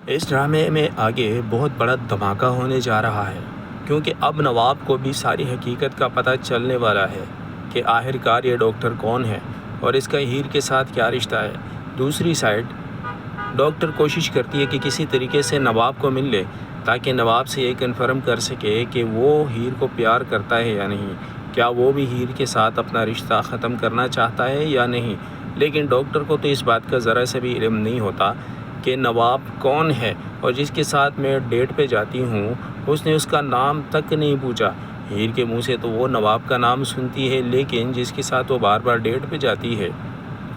اس ڈرامے میں آگے بہت بڑا دھماکہ ہونے جا رہا ہے، کیونکہ اب نواب کو بھی ساری حقیقت کا پتہ چلنے والا ہے کہ آخرکار یہ ڈاکٹر کون ہے اور اس کا ہیر کے ساتھ کیا رشتہ ہے۔ دوسری سائڈ ڈاکٹر کوشش کرتی ہے کہ کسی طریقے سے نواب کو مل لے تاکہ نواب سے یہ کنفرم کر سکے کہ وہ ہیر کو پیار کرتا ہے یا نہیں، کیا وہ بھی ہیر کے ساتھ اپنا رشتہ ختم کرنا چاہتا ہے یا نہیں۔ لیکن ڈاکٹر کو تو اس بات کا ذرا سے بھی علم نہیں ہوتا کہ نواب کون ہے، اور جس کے ساتھ میں ڈیٹ پہ جاتی ہوں اس نے اس کا نام تک نہیں پوچھا۔ ہیر کے منہ سے تو وہ نواب کا نام سنتی ہے، لیکن جس کے ساتھ وہ بار بار ڈیٹ پہ جاتی ہے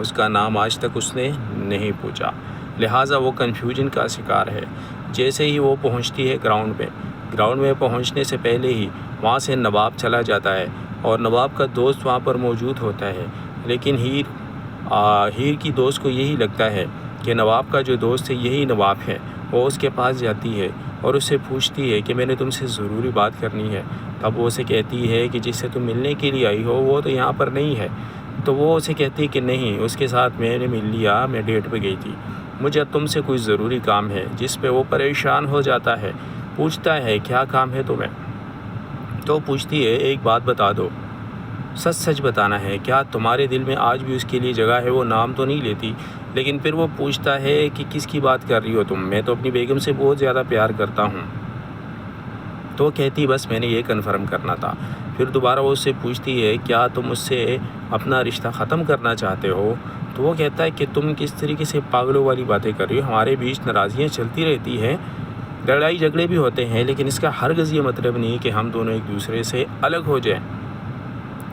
اس کا نام آج تک اس نے نہیں پوچھا، لہٰذا وہ کنفیوژن کا شکار ہے۔ جیسے ہی وہ پہنچتی ہے گراؤنڈ میں پہنچنے سے پہلے ہی وہاں سے نواب چلا جاتا ہے اور نواب کا دوست وہاں پر موجود ہوتا ہے، لیکن ہیر کی دوست کو یہی لگتا ہے کہ نواب کا جو دوست ہے یہی نواب ہے۔ وہ اس کے پاس جاتی ہے اور اس سے پوچھتی ہے کہ میں نے تم سے ضروری بات کرنی ہے۔ تب وہ اسے کہتی ہے کہ جس سے تم ملنے کے لیے آئی ہو وہ تو یہاں پر نہیں ہے۔ تو وہ اسے کہتی ہے کہ نہیں، اس کے ساتھ میں نے مل لیا، میں ڈیٹ پہ گئی تھی، مجھے تم سے کوئی ضروری کام ہے۔ جس پہ وہ پریشان ہو جاتا ہے، پوچھتا ہے کیا کام ہے تمہیں؟ تو پوچھتی ہے ایک بات بتا دو، سچ سچ بتانا ہے، کیا تمہارے دل میں آج بھی اس کے لیے جگہ ہے؟ وہ نام تو نہیں لیتی، لیکن پھر وہ پوچھتا ہے کہ کس کی بات کر رہی ہو تم؟ میں تو اپنی بیگم سے بہت زیادہ پیار کرتا ہوں۔ تو وہ کہتی بس میں نے یہ کنفرم کرنا تھا۔ پھر دوبارہ وہ اس سے پوچھتی ہے کیا تم اس سے اپنا رشتہ ختم کرنا چاہتے ہو؟ تو وہ کہتا ہے کہ تم کس طریقے سے پاگلوں والی باتیں کر رہی ہو، ہمارے بیچ ناراضیاں چلتی رہتی ہیں، لڑائی جھگڑے بھی ہوتے ہیں، لیکن اس کا ہرگز یہ مطلب نہیں کہ ہم دونوں ایک دوسرے سے الگ ہو جائیں۔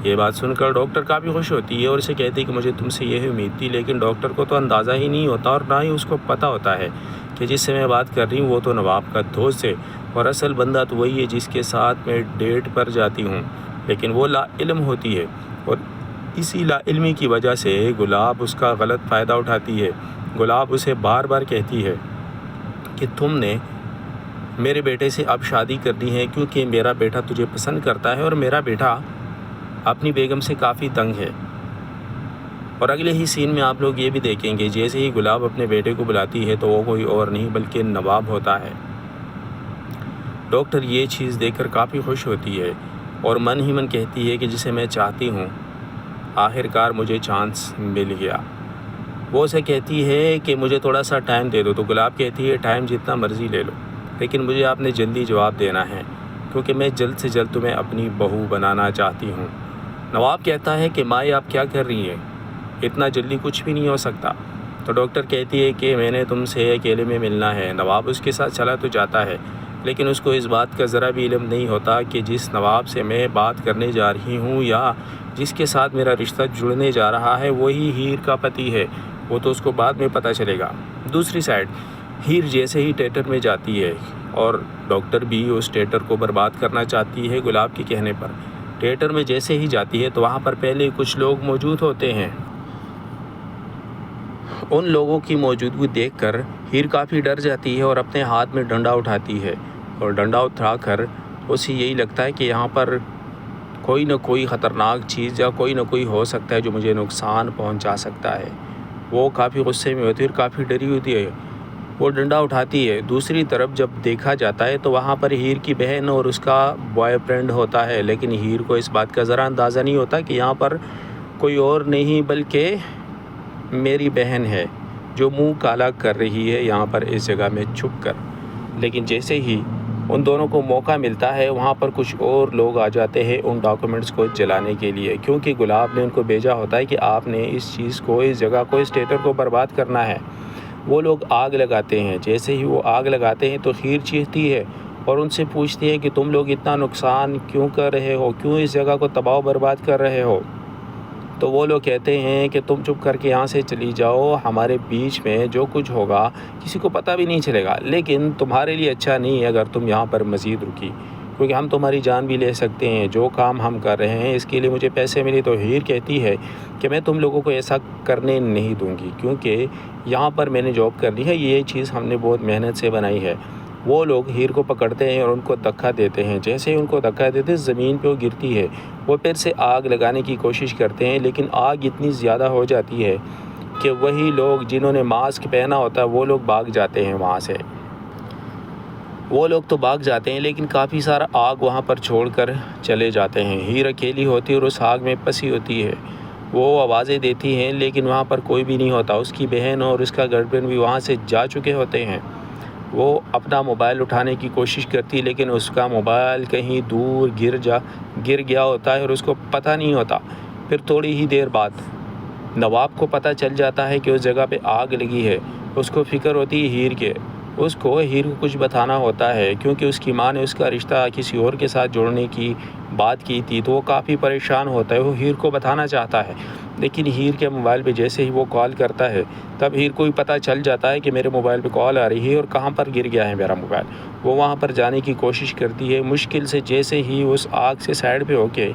یہ بات سن کر ڈاکٹر کافی خوش ہوتی ہے اور اسے کہتی ہے کہ مجھے تم سے یہی امید تھی، لیکن ڈاکٹر کو تو اندازہ ہی نہیں ہوتا اور نہ ہی اس کو پتہ ہوتا ہے کہ جس سے میں بات کر رہی ہوں وہ تو نواب کا دوست ہے، اور اصل بندہ تو وہی ہے جس کے ساتھ میں ڈیٹ پر جاتی ہوں۔ لیکن وہ لا علم ہوتی ہے اور اسی لا علمی کی وجہ سے گلاب اس کا غلط فائدہ اٹھاتی ہے۔ گلاب اسے بار بار کہتی ہے کہ تم نے میرے بیٹے سے اب شادی کرنی ہے کیونکہ میرا بیٹا تجھے پسند کرتا ہے اور میرا بیٹا اپنی بیگم سے کافی تنگ ہے۔ اور اگلے ہی سین میں آپ لوگ یہ بھی دیکھیں گے جیسے ہی گلاب اپنے بیٹے کو بلاتی ہے تو وہ کوئی اور نہیں بلکہ نواب ہوتا ہے۔ ڈاکٹر یہ چیز دیکھ کر کافی خوش ہوتی ہے اور من ہی من کہتی ہے کہ جسے میں چاہتی ہوں آخرکار مجھے چانس مل گیا۔ وہ اسے کہتی ہے کہ مجھے تھوڑا سا ٹائم دے دو، تو گلاب کہتی ہے ٹائم جتنا مرضی لے لو، لیکن مجھے آپ نے جلدی جواب دینا ہے کیونکہ میں جلد سے جلد تمہیں اپنی بہو بنانا چاہتی ہوں۔ نواب کہتا ہے کہ مائی آپ کیا کر رہی ہیں، اتنا جلدی کچھ بھی نہیں ہو سکتا۔ تو ڈاکٹر کہتی ہے کہ میں نے تم سے اکیلے میں ملنا ہے۔ نواب اس کے ساتھ چلا تو جاتا ہے، لیکن اس کو اس بات کا ذرا بھی علم نہیں ہوتا کہ جس نواب سے میں بات کرنے جا رہی ہوں یا جس کے ساتھ میرا رشتہ جڑنے جا رہا ہے وہی ہیر کا پتی ہے۔ وہ تو اس کو بعد میں پتہ چلے گا۔ دوسری سائڈ ہیر جیسے ہی تھیٹر میں جاتی ہے اور ڈاکٹر بھی اس تھیٹر کو برباد کرنا چاہتی ہے گلاب کے کہنے پر، تھیٹر میں جیسے ہی جاتی ہے تو وہاں پر پہلے کچھ لوگ موجود ہوتے ہیں۔ ان لوگوں کی موجودگی دیکھ کر ہیر کافی ڈر جاتی ہے اور اپنے ہاتھ میں ڈنڈا اٹھاتی ہے، اور ڈنڈا اٹھا کر اسے یہی لگتا ہے کہ یہاں پر کوئی نہ کوئی خطرناک چیز یا کوئی نہ کوئی ہو سکتا ہے جو مجھے نقصان پہنچا سکتا ہے۔ وہ کافی غصے میں ہوتی ہے اور کافی ڈری ہوتی ہے، وہ ڈنڈا اٹھاتی ہے۔ دوسری طرف جب دیکھا جاتا ہے تو وہاں پر ہیر کی بہن اور اس کا بوائے فرینڈ ہوتا ہے، لیکن ہیر کو اس بات کا ذرا اندازہ نہیں ہوتا کہ یہاں پر کوئی اور نہیں بلکہ میری بہن ہے جو منہ کالا کر رہی ہے یہاں پر اس جگہ میں چھپ کر۔ لیکن جیسے ہی ان دونوں کو موقع ملتا ہے وہاں پر کچھ اور لوگ آ جاتے ہیں ان ڈاکومنٹس کو جلانے کے لیے، کیونکہ گلاب نے ان کو بھیجا ہوتا ہے کہ آپ نے اس چیز کو، اس جگہ کو، اس تھیٹر کو برباد کرنا ہے۔ وہ لوگ آگ لگاتے ہیں۔ جیسے ہی وہ آگ لگاتے ہیں تو ہیر چیختی ہے اور ان سے پوچھتی ہے کہ تم لوگ اتنا نقصان کیوں کر رہے ہو، کیوں اس جگہ کو تباہ و برباد کر رہے ہو؟ تو وہ لوگ کہتے ہیں کہ تم چپ کر کے یہاں سے چلی جاؤ، ہمارے بیچ میں جو کچھ ہوگا کسی کو پتہ بھی نہیں چلے گا، لیکن تمہارے لیے اچھا نہیں ہے اگر تم یہاں پر مزید رکی، کیونکہ ہم تمہاری جان بھی لے سکتے ہیں۔ جو کام ہم کر رہے ہیں اس کے لیے مجھے پیسے ملے۔ تو ہیر کہتی ہے کہ میں تم لوگوں کو ایسا کرنے نہیں دوں گی، کیونکہ یہاں پر میں نے جاب کرنی ہے، یہ چیز ہم نے بہت محنت سے بنائی ہے۔ وہ لوگ ہیر کو پکڑتے ہیں اور ان کو دھکا دیتے ہیں۔ جیسے ہی ان کو دھکا دیتے ہیں زمین پہ وہ گرتی ہے۔ وہ پھر سے آگ لگانے کی کوشش کرتے ہیں، لیکن آگ اتنی زیادہ ہو جاتی ہے کہ وہی لوگ جنہوں نے ماسک پہنا ہوتا ہے وہ لوگ بھاگ جاتے ہیں وہاں سے۔ وہ لوگ تو بھاگ جاتے ہیں لیکن کافی سارا آگ وہاں پر چھوڑ کر چلے جاتے ہیں۔ ہیر اکیلی ہوتی ہے اور اس آگ میں پھنسی ہوتی ہے۔ وہ آوازیں دیتی ہیں لیکن وہاں پر کوئی بھی نہیں ہوتا۔ اس کی بہن اور اس کا گرل فرینڈ بھی وہاں سے جا چکے ہوتے ہیں۔ وہ اپنا موبائل اٹھانے کی کوشش کرتی لیکن اس کا موبائل کہیں دور گر گیا ہوتا ہے اور اس کو پتہ نہیں ہوتا۔ پھر تھوڑی ہی دیر بعد نواب کو پتہ چل جاتا ہے کہ اس جگہ پہ آگ لگی ہے۔ اس کو فکر ہوتی ہے ہیر کے۔ اس کو ہیر کو کچھ بتانا ہوتا ہے کیونکہ اس کی ماں نے اس کا رشتہ کسی اور کے ساتھ جوڑنے کی بات کی تھی، تو وہ کافی پریشان ہوتا ہے۔ وہ ہیر کو بتانا چاہتا ہے لیکن ہیر کے موبائل پہ جیسے ہی وہ کال کرتا ہے تب ہیر کو ہی پتہ چل جاتا ہے کہ میرے موبائل پہ کال آ رہی ہے اور کہاں پر گر گیا ہے میرا موبائل۔ وہ وہاں پر جانے کی کوشش کرتی ہے، مشکل سے جیسے ہی اس آگ سے سائڈ پہ ہو کے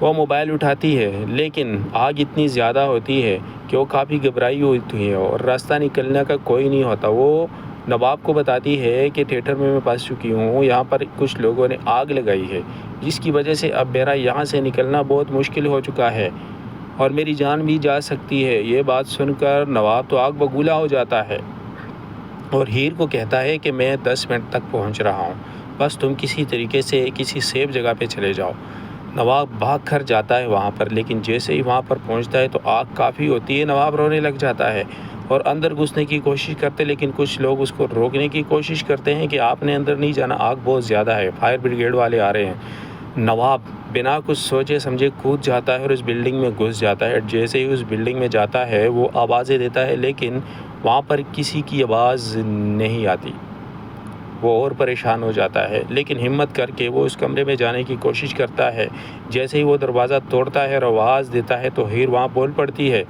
وہ موبائل اٹھاتی ہے لیکن آگ اتنی زیادہ ہوتی ہے کہ وہ کافی گھبرائی ہوتی ہے اور راستہ نکلنے کا کوئی نہیں ہوتا۔ وہ نواب کو بتاتی ہے کہ تھیٹر میں پھنس چکی ہوں، یہاں پر کچھ لوگوں نے آگ لگائی ہے جس کی وجہ سے اب میرا یہاں سے نکلنا بہت مشکل ہو چکا ہے اور میری جان بھی جا سکتی ہے۔ یہ بات سن کر نواب تو آگ بگولا ہو جاتا ہے اور ہیر کو کہتا ہے کہ میں 10 منٹ تک پہنچ رہا ہوں، بس تم کسی طریقے سے کسی سیف جگہ پہ چلے جاؤ۔ نواب بھاگ کر جاتا ہے وہاں پر لیکن جیسے ہی وہاں پر پہنچتا ہے تو آگ کافی ہوتی ہے۔ نواب رونے لگ جاتا ہے اور اندر گھسنے کی کوشش کرتے لیکن کچھ لوگ اس کو روکنے کی کوشش کرتے ہیں کہ آپ نے اندر نہیں جانا، آگ بہت زیادہ ہے، فائر بریگیڈ والے آ رہے ہیں۔ نواب بنا کچھ سوچے سمجھے کود جاتا ہے اور اس بلڈنگ میں گھس جاتا ہے۔ جیسے ہی اس بلڈنگ میں جاتا ہے وہ آوازیں دیتا ہے لیکن وہاں پر کسی کی آواز نہیں آتی۔ وہ اور پریشان ہو جاتا ہے لیکن ہمت کر کے وہ اس کمرے میں جانے کی کوشش کرتا ہے۔ جیسے ہی وہ دروازہ توڑتا ہے اور آواز دیتا ہے تو ہیر وہاں بول پڑتی ہے۔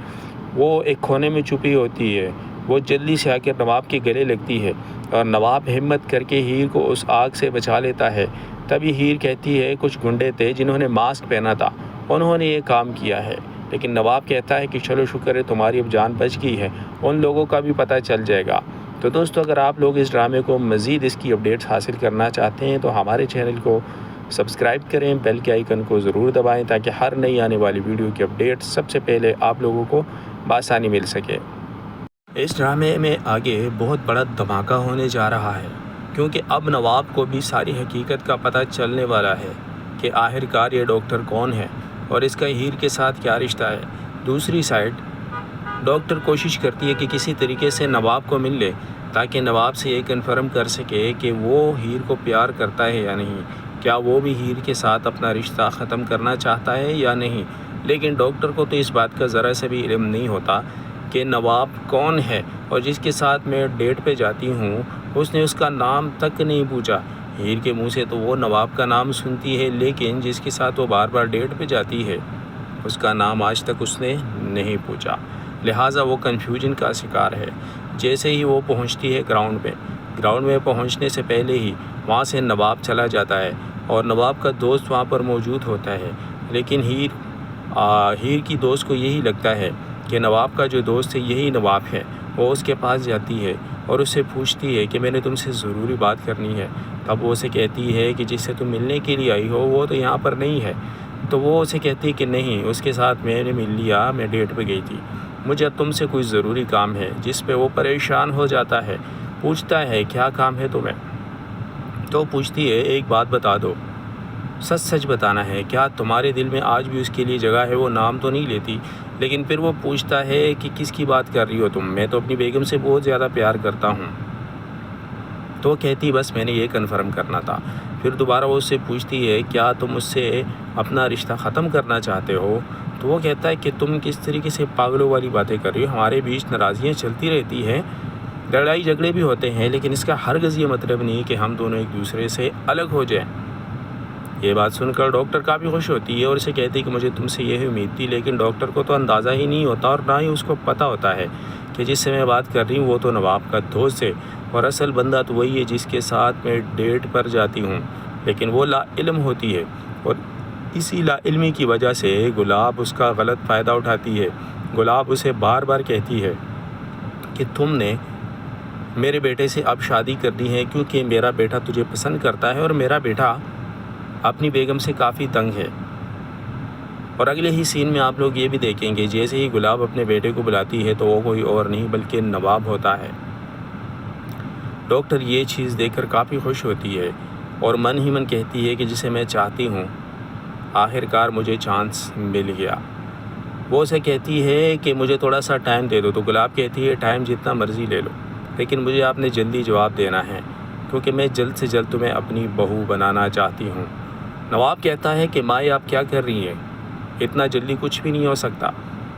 وہ ایک کونے میں چھپی ہوتی ہے۔ وہ جلدی سے آ کے نواب کے گلے لگتی ہے اور نواب ہمت کر کے ہیر کو اس آگ سے بچا لیتا ہے۔ تبھی ہیر کہتی ہے کچھ گنڈے تھے جنہوں نے ماسک پہنا تھا، انہوں نے یہ کام کیا ہے، لیکن نواب کہتا ہے کہ چلو شکر ہے تمہاری اب جان بچ گئی ہے، ان لوگوں کا بھی پتہ چل جائے گا۔ تو دوستو اگر آپ لوگ اس ڈرامے کو مزید اس کی اپڈیٹس حاصل کرنا چاہتے ہیں تو ہمارے چینل کو سبسکرائب کریں، بیل کے آئیکن کو ضرور دبائیں تاکہ ہر نئی آنے والی ویڈیو کی اپڈیٹ سب سے پہلے آپ لوگوں کو بآسانی مل سکے۔ اس ڈرامے میں آگے بہت بڑا دھماکہ ہونے جا رہا ہے کیونکہ اب نواب کو بھی ساری حقیقت کا پتہ چلنے والا ہے کہ آخرکار یہ ڈاکٹر کون ہے اور اس کا ہیر کے ساتھ کیا رشتہ ہے۔ دوسری سائڈ ڈاکٹر کوشش کرتی ہے کہ کسی طریقے سے نواب کو مل لے تاکہ نواب سے یہ کنفرم کر سکے کہ وہ ہیر کو پیار کرتا ہے یا نہیں، کیا وہ بھی ہیر کے ساتھ اپنا رشتہ ختم کرنا چاہتا ہے یا نہیں۔ لیکن ڈاکٹر کو تو اس بات کا ذرا سے بھی علم نہیں ہوتا کہ نواب کون ہے اور جس کے ساتھ میں ڈیٹ پہ جاتی ہوں اس نے اس کا نام تک نہیں پوچھا۔ ہیر کے منہ سے تو وہ نواب کا نام سنتی ہے لیکن جس کے ساتھ وہ بار بار ڈیٹ پہ جاتی ہے اس کا نام آج تک اس نے نہیں پوچھا، لہٰذا وہ کنفیوژن کا شکار ہے۔ جیسے ہی وہ پہنچتی ہے گراؤنڈ میں پہنچنے سے پہلے ہی وہاں سے نواب چلا جاتا ہے اور نواب کا دوست وہاں پر موجود ہوتا ہے، لیکن ہیر کی دوست کو یہی لگتا ہے کہ نواب کا جو دوست ہے یہی نواب ہے۔ وہ اس کے پاس جاتی ہے اور اس سے پوچھتی ہے کہ میں نے تم سے ضروری بات کرنی ہے۔ تب وہ اسے کہتی ہے کہ جس سے تم ملنے کے لیے آئی ہو وہ تو یہاں پر نہیں ہے۔ تو وہ اسے کہتی ہے کہ نہیں، اس کے ساتھ میں نے مل لیا، میں ڈیٹ پہ گئی تھی، مجھے تم سے کوئی ضروری کام ہے۔ جس پہ وہ پریشان ہو جاتا ہے، پوچھتا ہے کیا کام ہے تمہیں؟ تو پوچھتی ہے ایک بات بتا دو، سچ بتانا ہے، کیا تمہارے دل میں آج بھی اس کے لیے جگہ ہے؟ وہ نام تو نہیں لیتی لیکن پھر وہ پوچھتا ہے کہ کس کی بات کر رہی ہو تم؟ میں تو اپنی بیگم سے بہت زیادہ پیار کرتا ہوں۔ تو وہ کہتی بس میں نے یہ کنفرم کرنا تھا۔ پھر دوبارہ وہ اس سے پوچھتی ہے کیا تم اس سے اپنا رشتہ ختم کرنا چاہتے ہو؟ تو وہ کہتا ہے کہ تم کس طریقے سے پاگلوں والی باتیں کر رہی ہو، ہمارے بیچ ناراضیاں چلتی رہتی ہیں، لڑائی جھگڑے بھی ہوتے ہیں، لیکن اس کا ہرگز یہ مطلب نہیں کہ ہم دونوں ایک دوسرے سے الگ ہو جائیں۔ یہ بات سن کر ڈاکٹر کافی خوش ہوتی ہے اور اسے کہتی ہے کہ مجھے تم سے یہی امید تھی، لیکن ڈاکٹر کو تو اندازہ ہی نہیں ہوتا اور نہ ہی اس کو پتہ ہوتا ہے کہ جس سے میں بات کر رہی ہوں وہ تو نواب کا دوست ہے اور اصل بندہ تو وہی ہے جس کے ساتھ میں ڈیٹ پر جاتی ہوں، لیکن وہ لا علم ہوتی ہے اور اسی لا علمی کی وجہ سے گلاب اس کا غلط فائدہ اٹھاتی ہے۔ گلاب اسے بار بار کہتی ہے کہ تم نے میرے بیٹے سے اب شادی کرنی ہے کیونکہ میرا بیٹا تجھے پسند کرتا ہے اور میرا بیٹا اپنی بیگم سے کافی تنگ ہے۔ اور اگلے ہی سین میں آپ لوگ یہ بھی دیکھیں گے جیسے ہی گلاب اپنے بیٹے کو بلاتی ہے تو وہ کوئی اور نہیں بلکہ نواب ہوتا ہے۔ ڈاکٹر یہ چیز دیکھ کر کافی خوش ہوتی ہے اور من ہی من کہتی ہے کہ جسے میں چاہتی ہوں آخر کار مجھے چانس مل گیا۔ وہ اسے کہتی ہے کہ مجھے تھوڑا سا ٹائم دے دو، تو گلاب کہتی ہے ٹائم جتنا مرضی لے لو، لیکن مجھے آپ نے جلدی جواب دینا ہے کیونکہ میں جلد سے جلد تمہیں اپنی بہو بنانا چاہتی ہوں۔ نواب کہتا ہے کہ مائی آپ کیا کر رہی ہیں، اتنا جلدی کچھ بھی نہیں ہو سکتا۔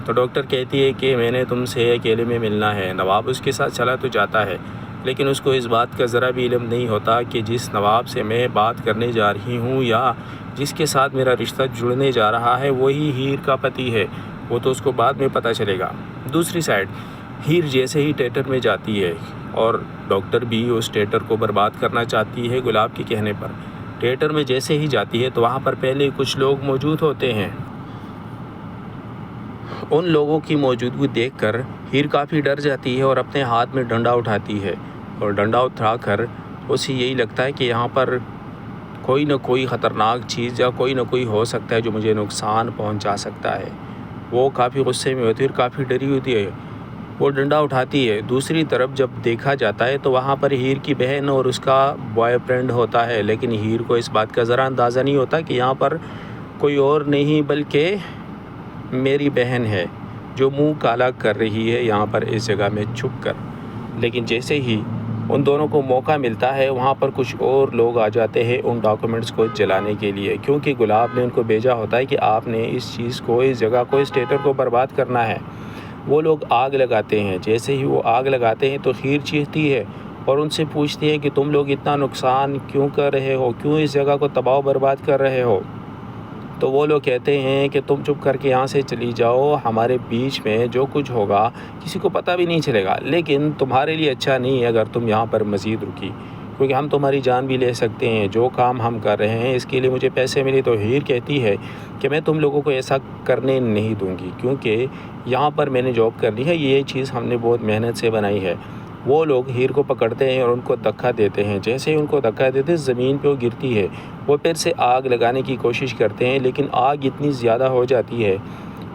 تو ڈاکٹر کہتی ہے کہ میں نے تم سے اکیلے میں ملنا ہے۔ نواب اس کے ساتھ چلا تو جاتا ہے، لیکن اس کو اس بات کا ذرا بھی علم نہیں ہوتا کہ جس نواب سے میں بات کرنے جا رہی ہوں یا جس کے ساتھ میرا رشتہ جڑنے جا رہا ہے وہی ہیر کا پتی ہے۔ وہ تو اس کو بعد میں پتہ چلے گا۔ دوسری سائڈ ہیر جیسے ہی تھیٹر میں جاتی ہے اور ڈاکٹر بھی اس تھیٹر کو برباد کرنا چاہتی ہے گلاب کے کہنے پر۔ تھیٹر میں جیسے ہی جاتی ہے تو وہاں پر پہلے کچھ لوگ موجود ہوتے ہیں۔ ان لوگوں کی موجودگی دیکھ کر ہیر کافی ڈر جاتی ہے اور اپنے ہاتھ میں ڈنڈا اٹھاتی ہے، اور ڈنڈا اٹھا کر اسے یہی لگتا ہے کہ یہاں پر کوئی نہ کوئی خطرناک چیز یا کوئی نہ کوئی ہو سکتا ہے جو مجھے نقصان پہنچا سکتا ہے۔ وہ کافی غصے میں ہوتی ہے اور کافی ڈری ہوتی ہے، وہ ڈنڈا اٹھاتی ہے۔ دوسری طرف جب دیکھا جاتا ہے تو وہاں پر ہیر کی بہن اور اس کا بوائے فرینڈ ہوتا ہے، لیکن ہیر کو اس بات کا ذرا اندازہ نہیں ہوتا کہ یہاں پر کوئی اور نہیں بلکہ میری بہن ہے جو منہ کالا کر رہی ہے یہاں پر اس جگہ میں چھپ کر۔ لیکن جیسے ہی ان دونوں کو موقع ملتا ہے وہاں پر کچھ اور لوگ آ جاتے ہیں ان ڈاکومنٹس کو جلانے کے لیے، کیونکہ گلاب نے ان کو بھیجا ہوتا ہے کہ آپ نے اس چیز کو، اس جگہ کو، اس تھیٹر کو برباد کرنا ہے۔ وہ لوگ آگ لگاتے ہیں۔ جیسے ہی وہ آگ لگاتے ہیں تو ہیر چیختی ہے اور ان سے پوچھتی ہے کہ تم لوگ اتنا نقصان کیوں کر رہے ہو، کیوں اس جگہ کو تباہ و برباد کر رہے ہو؟ تو وہ لوگ کہتے ہیں کہ تم چپ کر کے یہاں سے چلی جاؤ، ہمارے بیچ میں جو کچھ ہوگا کسی کو پتہ بھی نہیں چلے گا، لیکن تمہارے لیے اچھا نہیں ہے اگر تم یہاں پر مزید رکی، کیونکہ ہم تمہاری جان بھی لے سکتے ہیں۔ جو کام ہم کر رہے ہیں اس کے لیے مجھے پیسے ملے۔ تو ہیر کہتی ہے کہ میں تم لوگوں کو ایسا کرنے نہیں دوں گی، کیونکہ یہاں پر میں نے جاب کرنی ہے، یہ چیز ہم نے بہت محنت سے بنائی ہے۔ وہ لوگ ہیر کو پکڑتے ہیں اور ان کو دھکا دیتے ہیں۔ جیسے ہی ان کو دھکا دیتے زمین پہ وہ گرتی ہے۔ وہ پھر سے آگ لگانے کی کوشش کرتے ہیں، لیکن آگ اتنی زیادہ ہو جاتی ہے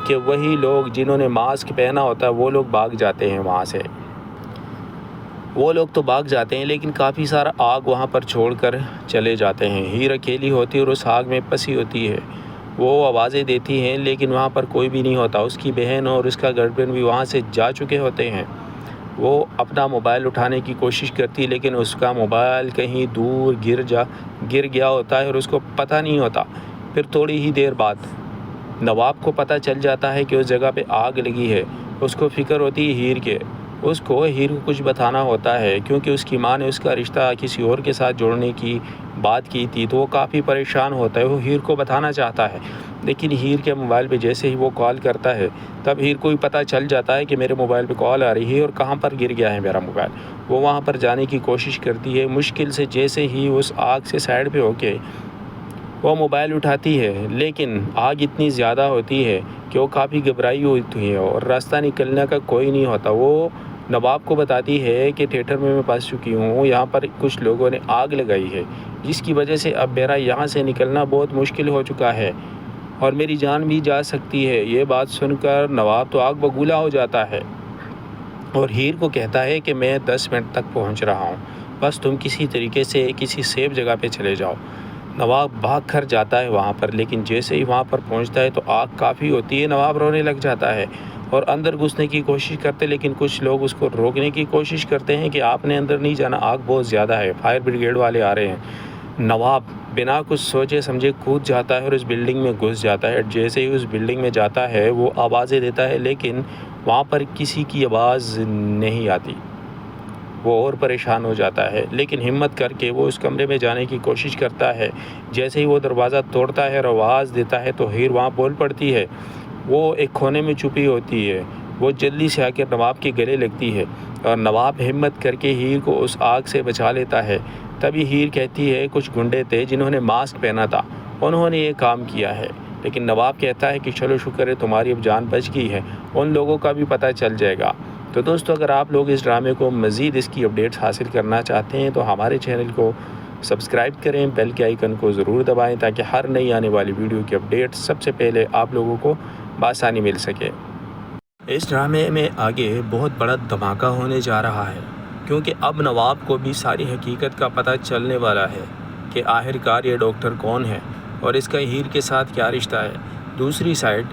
کہ وہی لوگ جنہوں نے ماسک پہنا ہوتا ہے وہ لوگ بھاگ جاتے ہیں وہاں سے۔ وہ لوگ تو بھاگ جاتے ہیں لیکن کافی سارا آگ وہاں پر چھوڑ کر چلے جاتے ہیں۔ ہیر اکیلی ہوتی ہے اور اس آگ میں پھنسی ہوتی ہے۔ وہ آوازیں دیتی ہیں لیکن وہاں پر کوئی بھی نہیں ہوتا۔ اس کی بہن اور اس کا گرل فرینڈ بھی وہاں سے جا چکے ہوتے ہیں۔ وہ اپنا موبائل اٹھانے کی کوشش کرتی ہے لیکن اس کا موبائل کہیں دور گر گیا ہوتا ہے اور اس کو پتہ نہیں ہوتا۔ پھر تھوڑی ہی دیر بعد نواب کو پتہ چل جاتا ہے کہ اس جگہ پہ آگ لگی ہے۔ اس کو فکر ہوتی ہے ہیر کے، اس کو ہیر کو کچھ بتانا ہوتا ہے کیونکہ اس کی ماں نے اس کا رشتہ کسی اور کے ساتھ جوڑنے کی بات کی تھی، تو وہ کافی پریشان ہوتا ہے۔ وہ ہیر کو بتانا چاہتا ہے لیکن ہیر کے موبائل پہ جیسے ہی وہ کال کرتا ہے تب ہیر کو بھی پتہ چل جاتا ہے کہ میرے موبائل پہ کال آ رہی ہے اور کہاں پر گر گیا ہے میرا موبائل۔ وہ وہاں پر جانے کی کوشش کرتی ہے، مشکل سے جیسے ہی اس آگ سے سائڈ پہ ہو کے وہ موبائل اٹھاتی ہے، لیکن آگ اتنی زیادہ ہوتی ہے کہ وہ کافی گھبرائی ہوتی ہے اور راستہ نکلنے کا کوئی نہیں ہوتا۔ وہ نواب کو بتاتی ہے کہ تھیٹر میں پھنس چکی ہوں، یہاں پر کچھ لوگوں نے آگ لگائی ہے جس کی وجہ سے اب میرا یہاں سے نکلنا بہت مشکل ہو چکا ہے اور میری جان بھی جا سکتی ہے۔ یہ بات سن کر نواب تو آگ بگولا ہو جاتا ہے اور ہیر کو کہتا ہے کہ میں 10 منٹ تک پہنچ رہا ہوں، بس تم کسی طریقے سے کسی سیف جگہ پہ چلے جاؤ۔ نواب بھاگ کر جاتا ہے وہاں پر، لیکن جیسے ہی وہاں پر پہنچتا ہے تو آگ کافی ہوتی ہے۔ نواب رونے لگ جاتا ہے اور اندر گھسنے کی کوشش کرتے، لیکن کچھ لوگ اس کو روکنے کی کوشش کرتے ہیں کہ آپ نے اندر نہیں جانا، آگ بہت زیادہ ہے، فائر بریگیڈ والے آ رہے ہیں۔ نواب بنا کچھ سوچے سمجھے کود جاتا ہے اور اس بلڈنگ میں گھس جاتا ہے۔ جیسے ہی اس بلڈنگ میں جاتا ہے وہ آوازیں دیتا ہے لیکن وہاں پر کسی کی آواز نہیں آتی۔ وہ اور پریشان ہو جاتا ہے لیکن ہمت کر کے وہ اس کمرے میں جانے کی کوشش کرتا ہے۔ جیسے ہی وہ دروازہ توڑتا ہے اور آواز دیتا ہے تو ہیر وہاں بول پڑتی ہے۔ وہ ایک کونے میں چھپی ہوتی ہے، وہ جلدی سے آ کے نواب کے گلے لگتی ہے اور نواب ہمت کر کے ہیر کو اس آگ سے بچا لیتا ہے۔ تبھی ہیر کہتی ہے کچھ گنڈے تھے جنہوں نے ماسک پہنا تھا، انہوں نے یہ کام کیا ہے، لیکن نواب کہتا ہے کہ چلو شکر ہے تمہاری اب جان بچ گئی ہے، ان لوگوں کا بھی پتہ چل جائے گا۔ تو دوستو اگر آپ لوگ اس ڈرامے کو مزید اس کی اپڈیٹس حاصل کرنا چاہتے ہیں تو ہمارے چینل کو سبسکرائب کریں، بیل کے آئیکن کو ضرور دبائیں تاکہ ہر نئی آنے والی ویڈیو کی اپڈیٹ سب سے پہلے آپ لوگوں کو بآسانی مل سکے۔ اس ڈرامے میں آگے بہت بڑا دھماکہ ہونے جا رہا ہے کیونکہ اب نواب کو بھی ساری حقیقت کا پتہ چلنے والا ہے کہ آخر کار یہ ڈاکٹر کون ہے اور اس کا ہیر کے ساتھ کیا رشتہ ہے۔ دوسری سائڈ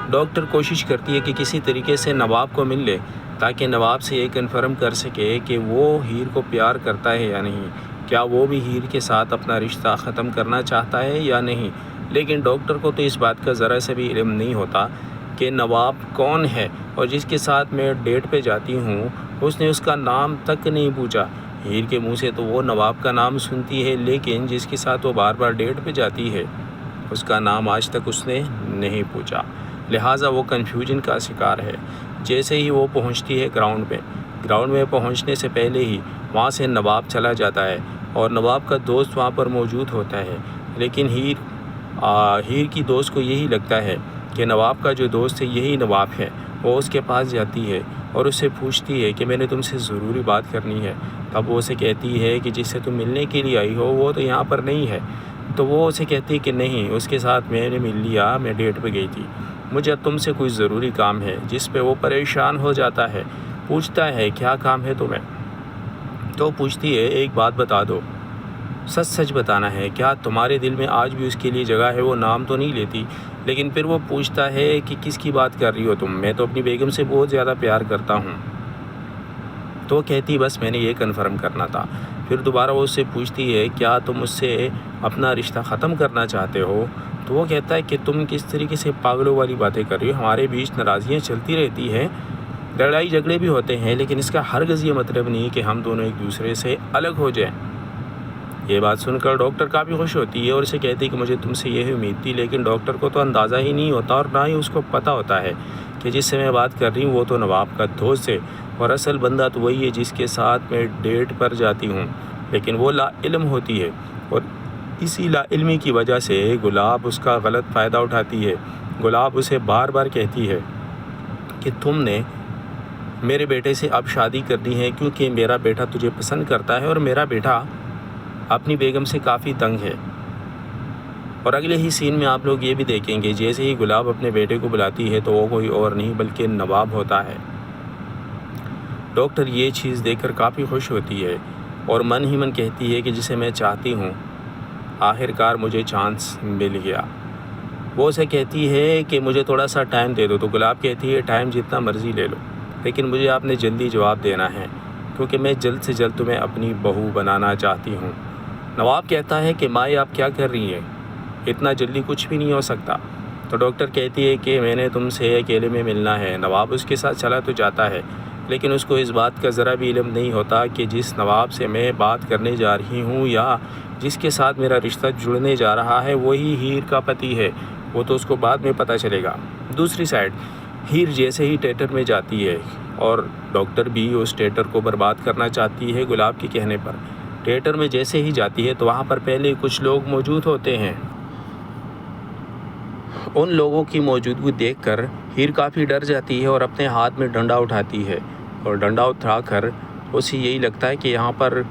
ڈاکٹر کوشش کرتی ہے کہ کسی طریقے سے نواب کو مل لے تاکہ نواب سے یہ کنفرم کر سکے کہ وہ ہیر کو پیار کرتا ہے یا نہیں، کیا وہ بھی ہیر کے ساتھ اپنا رشتہ ختم کرنا چاہتا ہے یا نہیں۔ لیکن ڈاکٹر کو تو اس بات کا ذرا سے بھی علم نہیں ہوتا کہ نواب کون ہے، اور جس کے ساتھ میں ڈیٹ پہ جاتی ہوں اس نے اس کا نام تک نہیں پوچھا۔ ہیر کے منہ سے تو وہ نواب کا نام سنتی ہے، لیکن جس کے ساتھ وہ بار بار ڈیٹ پہ جاتی ہے اس کا نام آج تک اس نے نہیں پوچھا، لہٰذا وہ کنفیوژن کا شکار ہے۔ جیسے ہی وہ پہنچتی ہے گراؤنڈ میں پہنچنے سے پہلے ہی وہاں سے نواب چلا جاتا ہے اور نواب کا دوست وہاں پر موجود ہوتا ہے، لیکن ہیر کی دوست کو یہی لگتا ہے کہ نواب کا جو دوست ہے یہی نواب ہے۔ وہ اس کے پاس جاتی ہے اور اس سے پوچھتی ہے کہ میں نے تم سے ضروری بات کرنی ہے۔ تب وہ اسے کہتی ہے کہ جس سے تم ملنے کے لیے آئی ہو وہ تو یہاں پر نہیں ہے۔ تو وہ اسے کہتی ہے کہ نہیں، اس کے ساتھ میں نے مل لیا، میں ڈیٹ پہ گئی تھی، مجھے تم سے کوئی ضروری کام ہے۔ جس پہ وہ پریشان ہو جاتا ہے، پوچھتا ہے کیا کام ہے تمہیں؟ تو پوچھتی ہے ایک بات بتا دو، سچ بتانا ہے، کیا تمہارے دل میں آج بھی اس کے لیے جگہ ہے؟ وہ نام تو نہیں لیتی، لیکن پھر وہ پوچھتا ہے کہ کس کی بات کر رہی ہو تم؟ میں تو اپنی بیگم سے بہت زیادہ پیار کرتا ہوں۔ تو کہتی بس میں نے یہ کنفرم کرنا تھا۔ پھر دوبارہ وہ اس سے پوچھتی ہے کیا تم اس سے اپنا رشتہ ختم کرنا چاہتے ہو؟ تو وہ کہتا ہے کہ تم کس طریقے سے پاگلوں والی باتیں کر رہی ہو، ہمارے بیچ ناراضیاں چلتی رہتی ہیں، لڑائی جھگڑے بھی ہوتے ہیں، لیکن اس کا ہرگز یہ مطلب نہیں کہ ہم دونوں ایک دوسرے سے الگ ہو جائیں۔ یہ بات سن کر ڈاکٹر کافی خوش ہوتی ہے اور اسے کہتی ہے کہ مجھے تم سے یہی امید تھی، لیکن ڈاکٹر کو تو اندازہ ہی نہیں ہوتا اور نہ ہی اس کو پتہ ہوتا ہے کہ جس سے میں بات کر رہی ہوں وہ تو نواب کا دوست ہے، اور اصل بندہ تو وہی ہے جس کے ساتھ میں ڈیٹ پر جاتی ہوں۔ لیکن وہ لا علم ہوتی ہے اور اسی لا علمی کی وجہ سے گلاب اس کا غلط فائدہ اٹھاتی ہے۔ گلاب اسے بار بار کہتی ہے کہ تم نے میرے بیٹے سے اب شادی کرنی ہے کیونکہ میرا بیٹا تجھے پسند کرتا ہے اور میرا بیٹا اپنی بیگم سے کافی تنگ ہے۔ اور اگلے ہی سین میں آپ لوگ یہ بھی دیکھیں گے جیسے ہی گلاب اپنے بیٹے کو بلاتی ہے تو وہ کوئی اور نہیں بلکہ نواب ہوتا ہے۔ ڈاکٹر یہ چیز دیکھ کر کافی خوش ہوتی ہے اور من ہی من کہتی ہے کہ جسے میں چاہتی ہوں آخر کار مجھے چانس مل گیا۔ وہ اسے کہتی ہے کہ مجھے تھوڑا سا ٹائم دے دو، تو گلاب کہتی ہے ٹائم جتنا مرضی لے لو، لیکن مجھے آپ نے جلدی جواب دینا ہے کیونکہ میں جلد سے جلد تمہیں اپنی بہو بنانا چاہتی ہوں۔ نواب کہتا ہے کہ مائی آپ کیا کر رہی ہیں، اتنا جلدی کچھ بھی نہیں ہو سکتا۔ تو ڈاکٹر کہتی ہے کہ میں نے تم سے اکیلے میں ملنا ہے۔ نواب اس کے ساتھ چلا تو جاتا ہے، لیکن اس کو اس بات کا ذرا بھی علم نہیں ہوتا کہ جس نواب سے میں بات کرنے جا رہی ہوں یا جس کے ساتھ میرا رشتہ جڑنے جا رہا ہے وہی ہیر کا پتی ہے۔ وہ تو اس کو بعد میں پتہ چلے گا۔ دوسری سائڈ ہیر جیسے ہی تھیٹر میں جاتی ہے اور ڈاکٹر بھی اس تھیٹر کو برباد کرنا چاہتی ہے گلاب کے کہنے پر، تھیٹر میں جیسے ہی جاتی ہے تو وہاں پر پہلے کچھ لوگ موجود ہوتے ہیں۔ ان لوگوں کی موجودگی دیکھ کر ہیر کافی ڈر جاتی ہے اور اپنے ہاتھ میں ڈنڈا اٹھاتی ہے، اور ڈنڈا اٹھا کر اسے یہی لگتا ہے کہ یہاں پر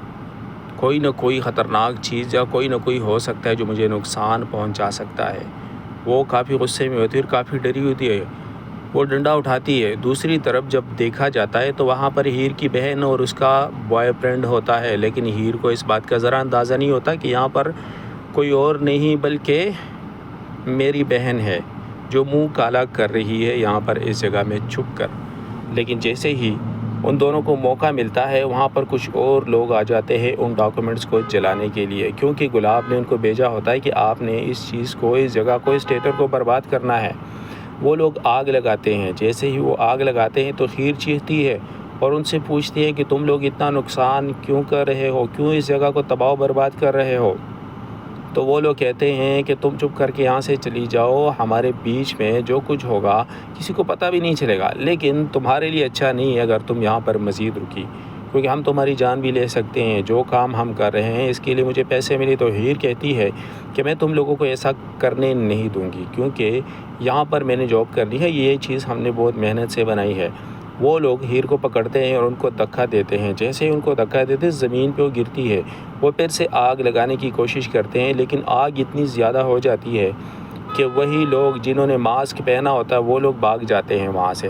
کوئی نہ کوئی خطرناک چیز یا کوئی نہ کوئی ہو سکتا ہے جو مجھے نقصان پہنچا سکتا ہے۔ وہ کافی غصے میں ہوتی ہے اور کافی ڈری ہوتی ہے، وہ ڈنڈا اٹھاتی ہے۔ دوسری طرف جب دیکھا جاتا ہے تو وہاں پر ہیر کی بہن اور اس کا بوائے فرینڈ ہوتا ہے، لیکن ہیر کو اس بات کا ذرا اندازہ نہیں ہوتا کہ یہاں پر کوئی اور نہیں بلکہ میری بہن ہے جو منہ کالا کر رہی ہے یہاں پر اس جگہ میں چھپ کر۔ لیکن جیسے ہی ان دونوں کو موقع ملتا ہے وہاں پر کچھ اور لوگ آ جاتے ہیں ان ڈاکومنٹس کو جلانے کے لیے، کیونکہ گلاب نے ان کو بھیجا ہوتا ہے کہ آپ نے اس چیز کو، اس جگہ کو، اس تھیٹر کو برباد کرنا ہے۔ وہ لوگ آگ لگاتے ہیں۔ جیسے ہی وہ آگ لگاتے ہیں تو ہیر چیختی ہے اور ان سے پوچھتی ہے کہ تم لوگ اتنا نقصان کیوں کر رہے ہو، کیوں اس جگہ کو تباہ و برباد کر رہے ہو؟ تو وہ لوگ کہتے ہیں کہ تم چپ کر کے یہاں سے چلی جاؤ، ہمارے بیچ میں جو کچھ ہوگا کسی کو پتہ بھی نہیں چلے گا، لیکن تمہارے لیے اچھا نہیں ہے اگر تم یہاں پر مزید رکی، کیونکہ ہم تمہاری جان بھی لے سکتے ہیں، جو کام ہم کر رہے ہیں اس کے لیے مجھے پیسے ملے۔ تو ہیر کہتی ہے کہ میں تم لوگوں کو ایسا کرنے نہیں دوں گی، کیونکہ یہاں پر میں نے جاب کرنی ہے، یہ چیز ہم نے بہت محنت سے بنائی ہے۔ وہ لوگ ہیر کو پکڑتے ہیں اور ان کو دھکا دیتے ہیں۔ جیسے ہی ان کو دھکا دیتے زمین پہ وہ گرتی ہے، وہ پھر سے آگ لگانے کی کوشش کرتے ہیں، لیکن آگ اتنی زیادہ ہو جاتی ہے کہ وہی لوگ جنہوں نے ماسک پہنا ہوتا ہے وہ لوگ بھاگ جاتے ہیں وہاں سے۔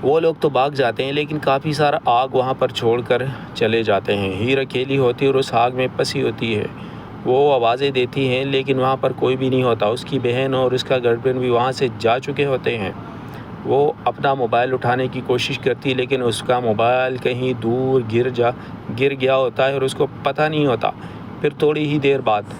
وہ لوگ تو بھاگ جاتے ہیں لیکن کافی سارا آگ وہاں پر چھوڑ کر چلے جاتے ہیں۔ ہیر اکیلی ہوتی ہے اور اس آگ میں پھنسی ہوتی ہے۔ وہ آوازیں دیتی ہیں لیکن وہاں پر کوئی بھی نہیں ہوتا۔ اس کی بہن اور اس کا گرل فرینڈ بھی وہاں سے جا چکے ہوتے ہیں۔ وہ اپنا موبائل اٹھانے کی کوشش کرتی لیکن اس کا موبائل کہیں دور گر گیا ہوتا ہے اور اس کو پتہ نہیں ہوتا۔ پھر تھوڑی ہی دیر بعد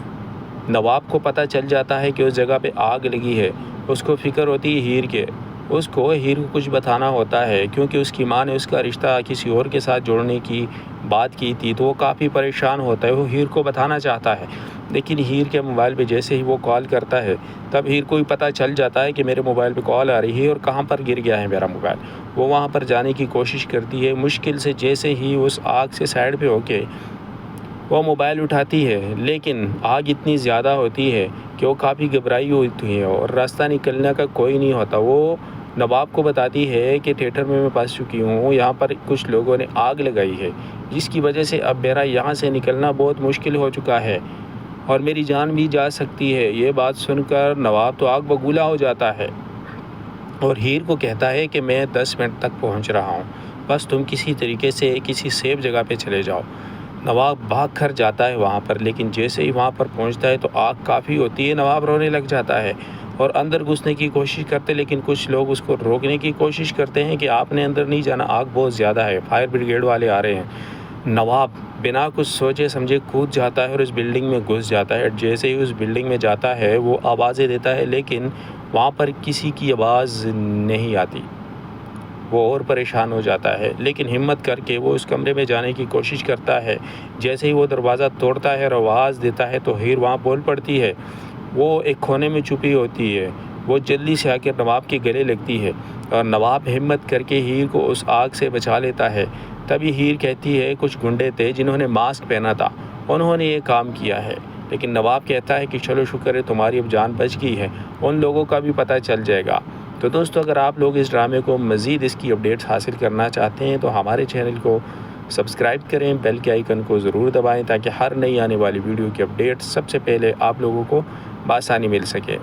نواب کو پتہ چل جاتا ہے کہ اس جگہ پہ آگ لگی ہے۔ اس کو فکر ہوتی ہے ہیر کے۔ اس کو ہیر کو کچھ بتانا ہوتا ہے کیونکہ اس کی ماں نے اس کا رشتہ کسی اور کے ساتھ جوڑنے کی بات کی تھی، تو وہ کافی پریشان ہوتا ہے۔ وہ ہیر کو بتانا چاہتا ہے لیکن ہیر کے موبائل پہ جیسے ہی وہ کال کرتا ہے تب ہیر کو بھی پتہ چل جاتا ہے کہ میرے موبائل پہ کال آ رہی ہے اور کہاں پر گر گیا ہے میرا موبائل۔ وہ وہاں پر جانے کی کوشش کرتی ہے، مشکل سے جیسے ہی اس آگ سے سائڈ پہ ہو کے وہ موبائل اٹھاتی ہے لیکن آگ اتنی زیادہ ہوتی ہے کہ وہ کافی گھبرائی ہوتی ہے اور راستہ نکلنے کا کوئی نہیں ہوتا۔ وہ نواب کو بتاتی ہے کہ تھیٹر میں پھنس چکی ہوں، یہاں پر کچھ لوگوں نے آگ لگائی ہے جس کی وجہ سے اب میرا یہاں سے نکلنا بہت مشکل ہو چکا ہے اور میری جان بھی جا سکتی ہے۔ یہ بات سن کر نواب تو آگ بگولا ہو جاتا ہے اور ہیر کو کہتا ہے کہ میں 10 منٹ تک پہنچ رہا ہوں، بس تم کسی طریقے سے کسی سیف جگہ پہ چلے جاؤ۔ نواب بھاگ کر جاتا ہے وہاں پر لیکن جیسے ہی وہاں پر پہنچتا ہے تو آگ کافی ہوتی ہے۔ نواب رونے لگ جاتا ہے اور اندر گھسنے کی کوشش کرتے لیکن کچھ لوگ اس کو روکنے کی کوشش کرتے ہیں کہ آپ نے اندر نہیں جانا، آگ بہت زیادہ ہے، فائر بریگیڈ والے آ رہے ہیں۔ نواب بنا کچھ سوچے سمجھے کود جاتا ہے اور اس بلڈنگ میں گھس جاتا ہے۔ جیسے ہی اس بلڈنگ میں جاتا ہے وہ آوازیں دیتا ہے لیکن وہاں پر کسی کی آواز نہیں آتی۔ وہ اور پریشان ہو جاتا ہے لیکن ہمت کر کے وہ اس کمرے میں جانے کی کوشش کرتا ہے۔ جیسے ہی وہ دروازہ توڑتا ہے اور آواز دیتا ہے تو ہیر وہاں بول پڑتی ہے۔ وہ ایک کونے میں چھپی ہوتی ہے۔ وہ جلدی سے آ کے نواب کے گلے لگتی ہے اور نواب ہمت کر کے ہیر کو اس آگ سے بچا لیتا ہے۔ تبھی ہیر کہتی ہے کچھ گنڈے تھے جنہوں نے ماسک پہنا تھا، انہوں نے یہ کام کیا ہے، لیکن نواب کہتا ہے کہ چلو شکر ہے تمہاری اب جان بچ گئی ہے، ان لوگوں کا بھی پتہ چل جائے گا۔ تو دوستو اگر آپ لوگ اس ڈرامے کو مزید اس کی اپڈیٹس حاصل کرنا چاہتے ہیں تو ہمارے چینل کو سبسکرائب کریں، بیل کے آئیکن کو ضرور دبائیں تاکہ ہر نئی آنے والی ویڈیو کی اپڈیٹ سب سے پہلے آپ لوگوں کو بآسانی مل سکے۔